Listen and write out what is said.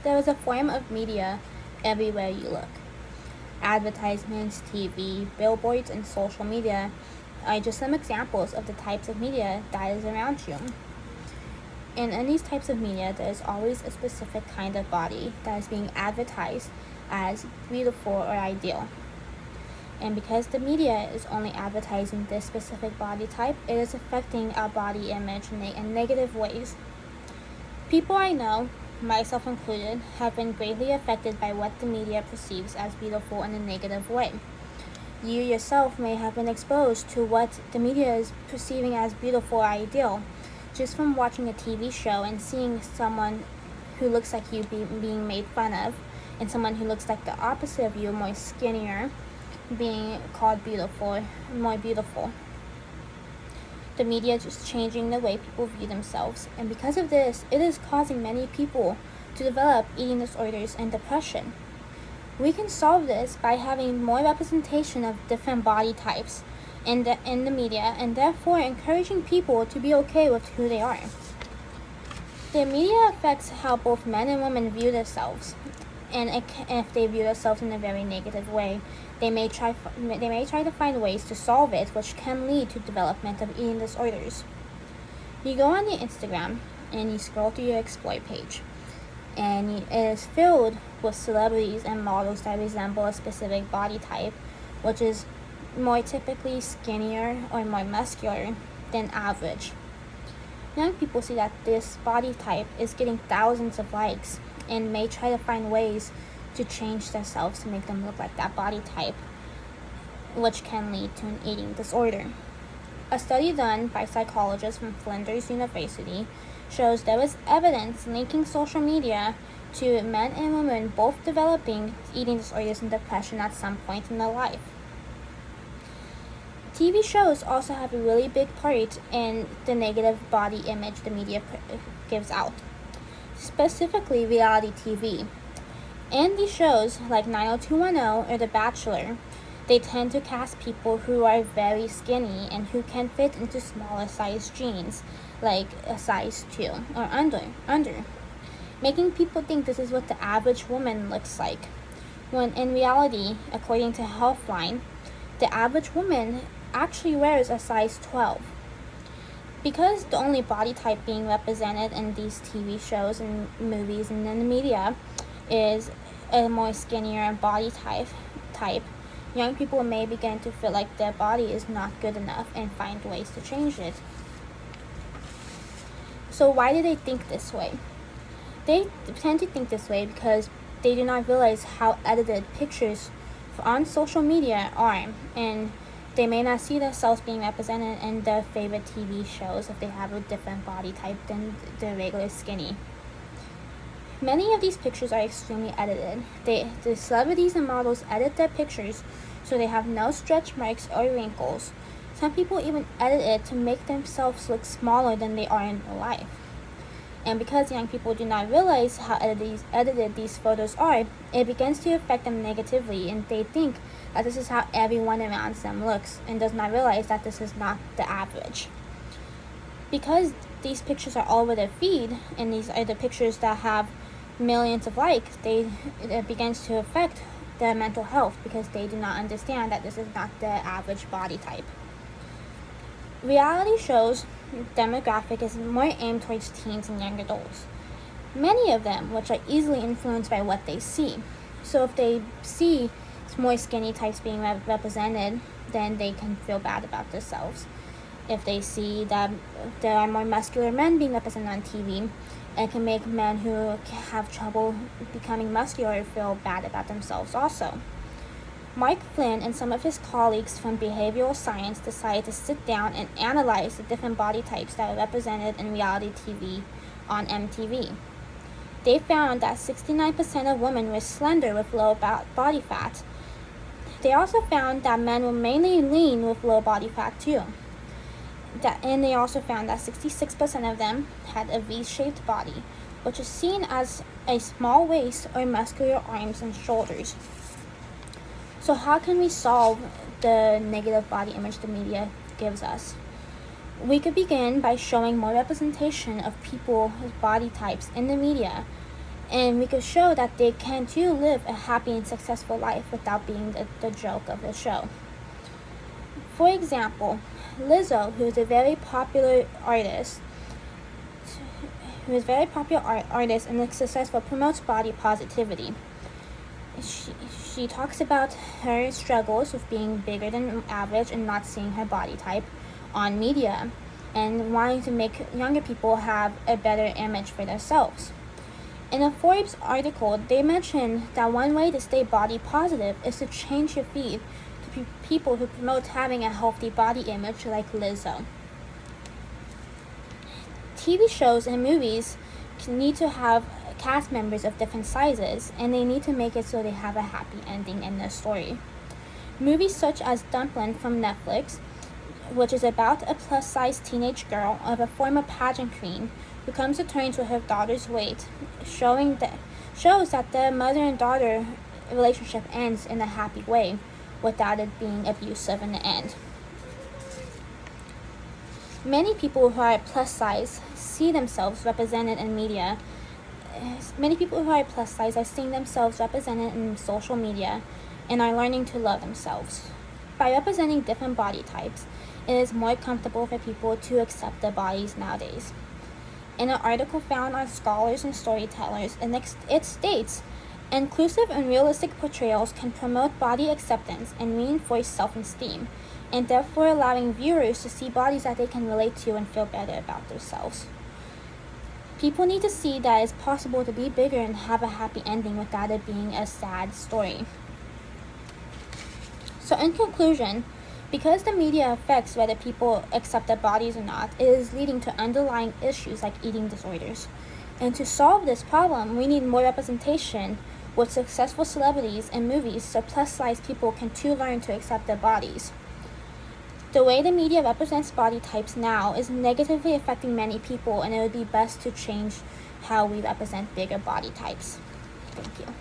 There is a form of media everywhere you look. Advertisements, TV, billboards, and social media are just some examples of the types of media that is around you. And in these types of media, there is always a specific kind of body that is being advertised as beautiful or ideal. And because the media is only advertising this specific body type, it is affecting our body image in negative ways. People I know, myself included, have been greatly affected by what the media perceives as beautiful in a negative way. You yourself may have been exposed to what the media is perceiving as beautiful or ideal just from watching a TV show and seeing someone who looks like you being made fun of, and someone who looks like the opposite of you, more skinnier, being called beautiful, more beautiful. The media is just changing the way people view themselves, and because of this, it is causing many people to develop eating disorders and depression. We can solve this by having more representation of different body types in the media, and therefore encouraging people to be okay with who they are. The media affects how both men and women view themselves, and if they view themselves in a very negative way, they may try to find ways to solve it, which can lead to development of eating disorders. You go on your Instagram and you scroll through your Explore page, and it is filled with celebrities and models that resemble a specific body type, which is more typically skinnier or more muscular than average. Young people see that this body type is getting thousands of likes and may try to find ways to change themselves to make them look like that body type, which can lead to an eating disorder. A study done by psychologists from Flinders University shows there is evidence linking social media to men and women both developing eating disorders and depression at some point in their life. TV shows also have a really big part in the negative body image the media gives out, specifically reality TV. In these shows, like 90210 or The Bachelor, they tend to cast people who are very skinny and who can fit into smaller size jeans, like a size 2 or under, making people think this is what the average woman looks like, when in reality, according to Healthline, the average woman actually wears a size 12. Because the only body type being represented in these TV shows and movies and in the media is a more skinnier body type, young people may begin to feel like their body is not good enough and find ways to change it. So why do they think this way? They tend to think this way because they do not realize how edited pictures on social media are, and they may not see themselves being represented in their favorite TV shows if they have a different body type than the regular skinny. Many of these pictures are extremely edited. The celebrities and models edit their pictures so they have no stretch marks or wrinkles. Some people even edit it to make themselves look smaller than they are in real life. And because young people do not realize how edited these photos are, it begins to affect them negatively, and they think that this is how everyone around them looks, and does not realize that this is not the average. Because these pictures are all over their feed, and these are the pictures that have millions of likes, it begins to affect their mental health because they do not understand that this is not the average body type. Reality shows demographic is more aimed towards teens and young adults. Many of them, which are easily influenced by what they see. So if they see more skinny types being represented, then they can feel bad about themselves. If they see that there are more muscular men being represented on TV, it can make men who have trouble becoming muscular feel bad about themselves also. Mark Flynn and some of his colleagues from behavioral science decided to sit down and analyze the different body types that are represented in reality TV on MTV. They found that 69% of women were slender with low body fat. They also found that men were mainly lean with low body fat too. And they also found that 66% of them had a V-shaped body, which is seen as a small waist or muscular arms and shoulders. So how can we solve the negative body image the media gives us? We could begin by showing more representation of people's body types in the media And we could show that they can too live a happy and successful life without being the joke of the show. For example, Lizzo, who is a very popular artist, and is successful, promotes body positivity. She talks about her struggles with being bigger than average and not seeing her body type on media, and wanting to make younger people have a better image for themselves. In a Forbes article, they mentioned that one way to stay body positive is to change your feed to people who promote having a healthy body image like Lizzo. TV shows and movies need to have cast members of different sizes, and they need to make it so they have a happy ending in their story. Movies such as Dumpling from Netflix, which is about a plus-size teenage girl of a former pageant queen who comes to terms with her daughter's weight, shows that the mother and daughter relationship ends in a happy way without it being abusive in the end. Many people who are plus size see themselves represented in media. Many people who are plus size are seeing themselves represented in social media and are learning to love themselves. By representing different body types, it is more comfortable for people to accept their bodies nowadays. In an article found on Scholars and Storytellers, it states, inclusive and realistic portrayals can promote body acceptance and reinforce self-esteem, and therefore allowing viewers to see bodies that they can relate to and feel better about themselves. People need to see that it's possible to be bigger and have a happy ending without it being a sad story. So in conclusion, because the media affects whether people accept their bodies or not, it is leading to underlying issues like eating disorders. And to solve this problem, we need more representation with successful celebrities in movies so plus-size people can too learn to accept their bodies. The way the media represents body types now is negatively affecting many people, and it would be best to change how we represent bigger body types. Thank you.